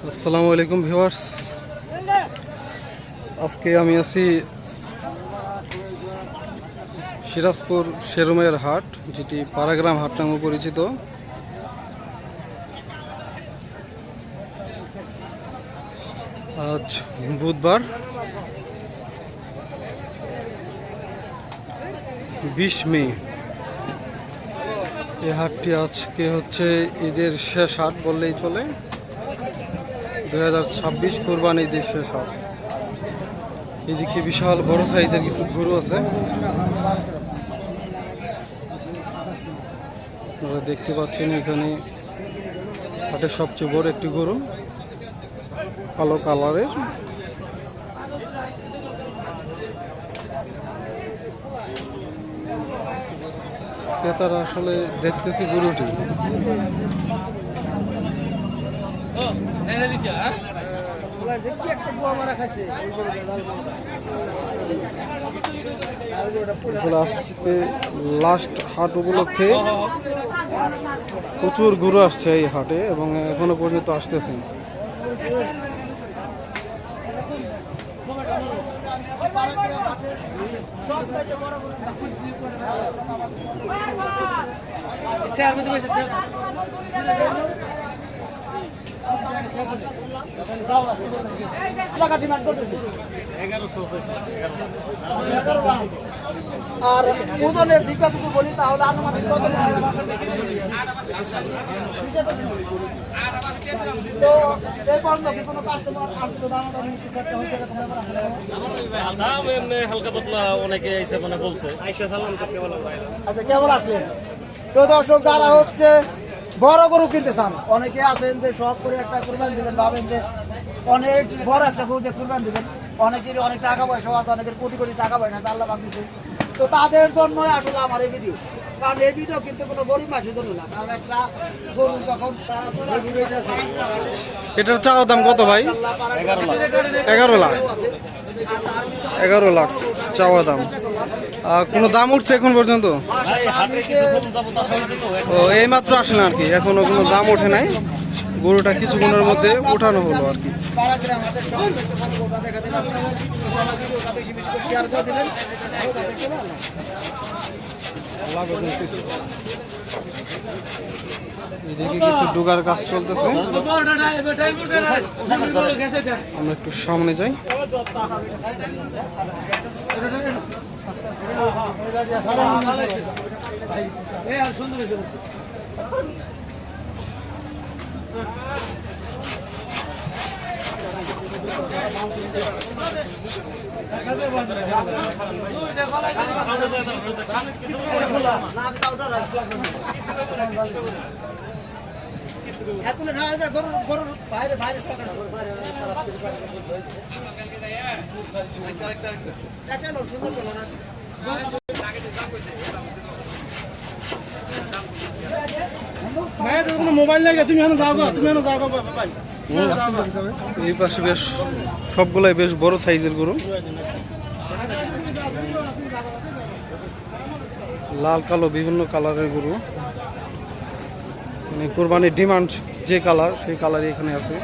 আসসালামু আলাইকুম ভিউয়ার্স, আজকে আমি আছি সিরাজপুর শেরুমের হাট, যেটি পাড়াগ্রাম হাট নামে পরিচিত। আজ বুধবার 20 মে। এই হাটটি আজকে হচ্ছে ঈদের শেষ হাট বললেই চলে। 2026 কোরবানি ঈদের শেষ হাট। এদিকে বিশাল বড় সাইজের কিছু গরু আছে, আপনারা দেখতে পাচ্ছেন। এখানে হাটের সবচেয়ে বড় একটি গরু, কালো কালারের। ক্রেতারা আসলে দেখতেছি গরুটি। আজকে লাস্ট হাট উপলক্ষে প্রচুর গরু আসছে এই হাটে এবং এখনো পর্যন্ত আসতেছেন। আর ওজনের দিকটা যদি বলি তাহলে আনুমানিক কত তো এই পর্যন্ত কি কোনো কাস্টমার আসলে দামাদামি কিছু হয়েছে হালকা পাতলা অনেকে এসে মানে বলছে আচ্ছা কেবল আসলেন। তো দর্শক যারা হচ্ছে বড় গরু কিনতে চান, অনেকে আছেন যে শখ করে একটা কুরবানি দিবেন, ভাবেন যে অনেক বড় একটা গরু দিয়ে কুরবানি দিবেন, অনেকেরই অনেক টাকা পয়সা আছে, অনেকের কোটি কোটি টাকা পয়সা আছে, আল্লাহ পাক দিয়েছে। তো তাদের জন্যই আসলে আমার এই ভিডিও, কারণ এই ভিডিও কিন্তু কোনো গরিব মানুষের জন্য না। কারণ একটা গরু যখন এটার চাওয়া দাম কত ভাই? 11 লাখ। 11 লাখ চাওয়া দাম। কোনো দাম উঠছে এখন পর্যন্ত? ও এই মাত্র আসলে আর কি, এখনো কোনো দাম ওঠে নাই। গরুটা কিছুক্ষণের মধ্যে উঠানো হলো আর কি। এদিকে কিছু ডুগার কাজ চলতেছে, আমরা একটু সামনে যাই। বাইরে বাইরে মোবাইল লাগে, তুমি যাও, তুমি যাও ভাই। এই পাশে বেশ সবগুলাই বেশ বড় সাইজের গরু, লাল কালো বিভিন্ন কালারের গরু। মানে কোরবানির ডিমান্ড যে কালার, সেই কালারই এখানে আছে।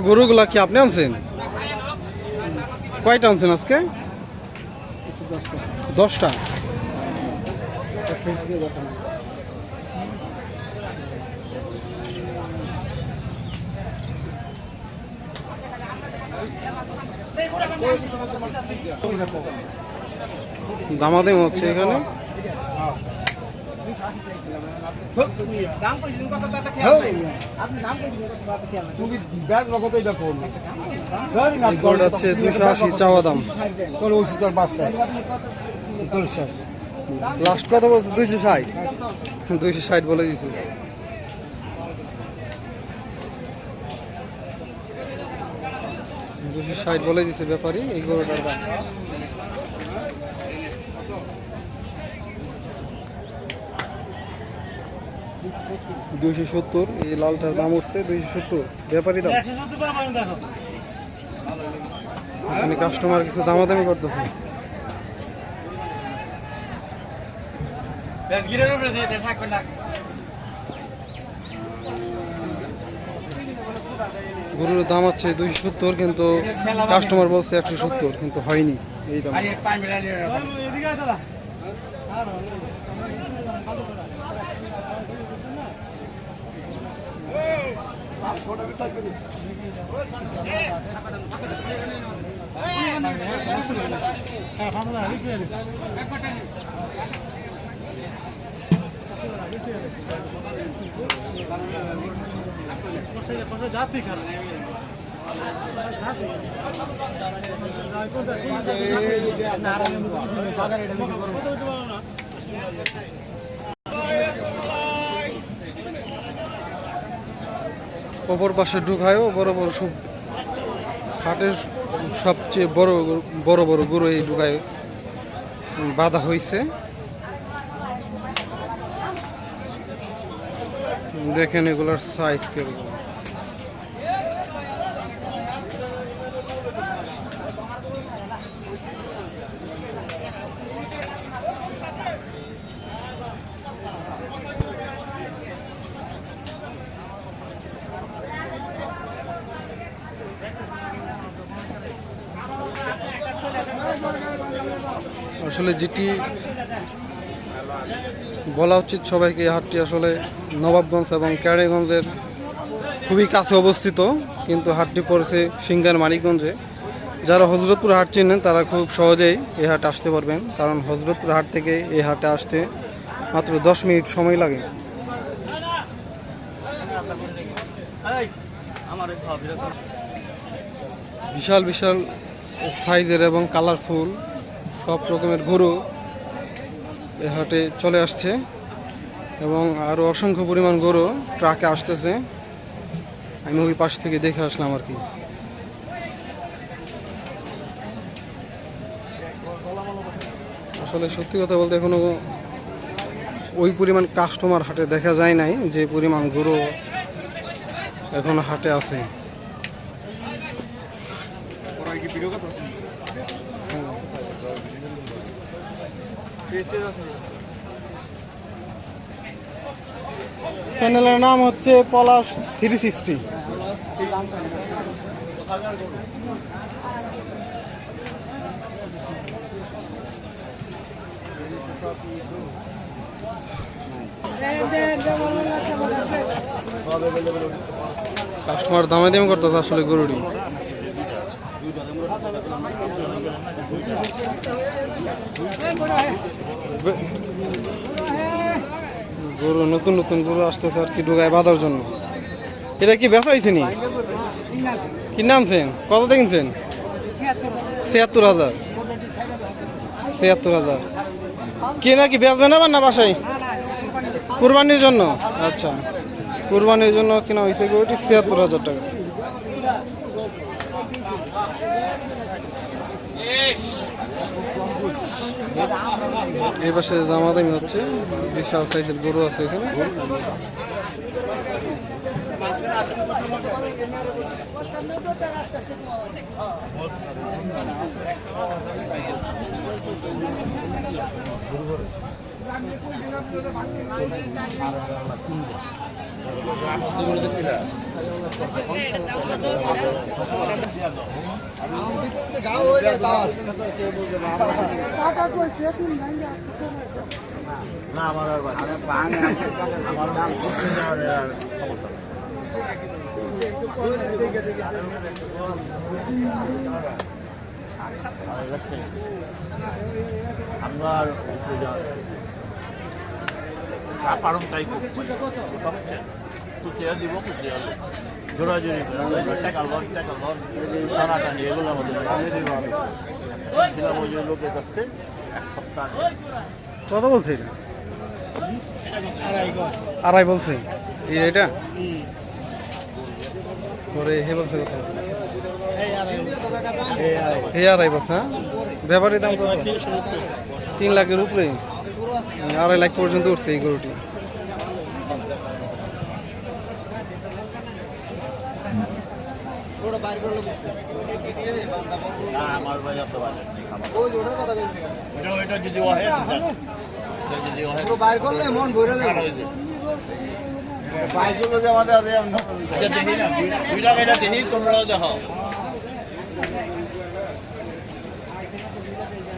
গরুগুলা কি আপনি আনছেন? কয়টা আনছেন আজকে? 10টা। দামাদামি হচ্ছে এখানে। গরুটা হচ্ছে 280 চাওয়া দাম। লাস্ট কথা বলছে 260। 260 বলে দিয়েছে। 260 বলে দিয়েছে ব্যাপারী এই গরুটার দাম। 270। এই লালটার দাম উঠছে 270, ব্যাপারী দাম। এখানে কাস্টমার কিছু দামাদামি করতেছে। গরুর দাম হচ্ছে 270, কিন্তু কাস্টমার বলছে 170, কিন্তু হয়নি এই দাম। অপর পাশে ঢুকায়ও বড় বড় সব হাটের সবচেয়ে বড় বড় বড় গরু এই ঢুকায় বাঁধা হয়েছে। দেখেন এগুলোর সাইজ কিরকম। আসলে যেটি বলা উচিত সবাইকে, এই হাটটি আসলে নবাবগঞ্জ এবং ক্যাড়েগঞ্জের খুবই কাছে অবস্থিত, কিন্তু হাটটি পড়েছে সিংগার মানিকগঞ্জে। যারা হজরতপুর হাট চেনেন তারা খুব সহজেই এই হাটে আসতে পারবেন, কারণ হজরতপুর হাট থেকে এই হাটে আসতে মাত্র 10 মিনিট সময় লাগে। বিশাল বিশাল সাইজের এবং কালারফুল সব রকমের গরু এই হাটে চলে আসছে, এবং আরও অসংখ্য পরিমাণ গরু ট্রাকে আসতেছে। আমি ওই পাশ থেকে দেখে আসলাম আর কি। আসলে সত্যি কথা বলতে এখনো ওই পরিমাণ কাস্টমার হাটে দেখা যায় নাই, যে পরিমাণ গরু এখনো হাটে আছে। চ্যানেলের নাম হচ্ছে পলাশ 360। কাস্টমার দামে দামে করতেছে আসলে গরুটি। গরু নতুন নতুন গরু আসতেছে আর কি ঢুকায় বাঁধার জন্য। এটা কি বেচা হয়েছে নি? কিনে আনছেন? কত কিনছেন? 76,000। 76,000 কে নাকি বেচবেন আবার না বাসায় কুরবানির জন্য? আচ্ছা, কুরবানির জন্য কেনা হয়েছে গরুটি 76,000 টাকা। এই পাশে দামাদামি হচ্ছে, বিশাল সাইজের গরু আছে এখানে। কত বলছে? 2.5 বলছে এটা পরে হে বলছে কত? এই 2.5 বলছে। হ্যাঁ, ব্যাপারী দাম কত? 3 লাখের উপরে, 2.5 লাখ পর্যন্ত উঠছে এই গরুটি। ওটা বাইর করলে বুঝতে আমার ভাই আপনার বাজেট নেই খাবার ওই যে ওটার কথা কইছি ওইটা যদি ওহে যদি ওহে পুরো বাইর করলে মন ভরে যাবে বাইকগুলো যে আমাদের আছে আচ্ছা দেখি না 2 টাকা এটা দেখি তোমরাও দেখো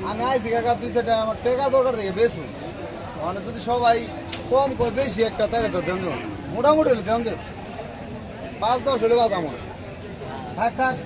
আমি আইসি কাকা 200 টাকা আমার টাকা দরকার থেকে বেশি মানে যদি সবাই কম করে বেশি একটা তাহলে তো দেন মোটামুটি হলে দেন 5-10 হলে বাজ আমার থাক থাক